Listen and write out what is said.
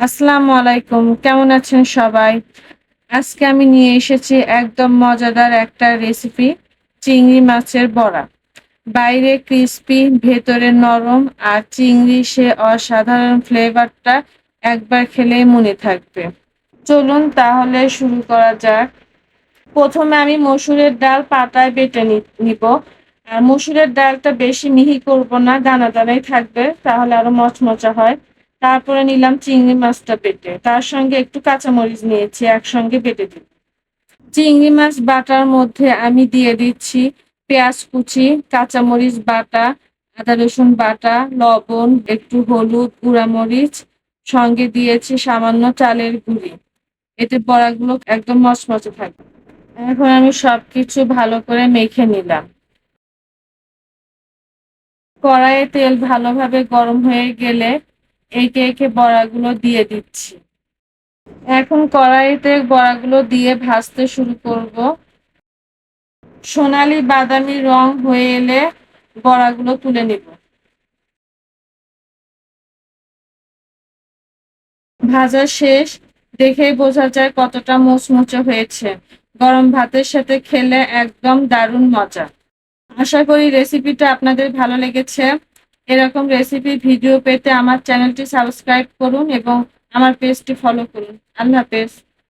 আসসালামু আলাইকুম। কেমন আছেন সবাই? আজকে আমি নিয়ে এসেছি একদম মজাদার একটা রেসিপি, চিংড়ি মাছের বড়া। বাইরে ক্রিসপি, ভেতরে নরম আর চিংড়ি সে অসাধারণ ফ্লেভারটা একবার খেলেই মনে থাকবে। চলুন তাহলে শুরু করা যাক। প্রথমে আমি মসুরের ডাল পাটায় বেটে নিব। আর মসুরের ডালটা বেশি মিহি করব না, দানা দানাই থাকবে, তাহলে আরো মচমচা হয়। তারপরে নিলাম চিংড়ি মাছটা বেটে, তার সঙ্গে একটু কাঁচামরিচ নিয়েছি, একসঙ্গে বেটে দিব। চিংড়ি মাছ বাটার মধ্যে আমি দিয়ে দিচ্ছি পেঁয়াজ কুচি, কাঁচামরিচ বাটা, আদা রসুন বাটা, লবণ, একটু হলুদ, গুঁড়ামরিচ, সঙ্গে দিয়েছি সামান্য চালের গুঁড়ি। এতে বড়াগুলো একদম মচমচে থাকবে। এখন আমি সবকিছু ভালো করে মেখে নিলাম। কড়াইয়ে তেল ভালোভাবে গরম হয়ে গেলে একে একে বড়াগুলো দিয়ে দিচ্ছি। এখন কড়াইতে বড়াগুলো দিয়ে ভাজতে শুরু করব। সোনালী বাদামি রং হয়ে এলে বড়াগুলো তুলে নিব। ভাজা শেষ, দেখেই বোঝা যায় কতটা মুচমুচে হয়েছে। গরম ভাতের সাথে খেলে একদম দারুণ মজা। আশা করি রেসিপিটা আপনাদের ভালো লেগেছে। এরকম রেসিপির ভিডিও পেতে আমার চ্যানেলটি সাবস্ক্রাইব করুন এবং আমার পেজটি ফলো করুন। আল্লাহ হাফেজ।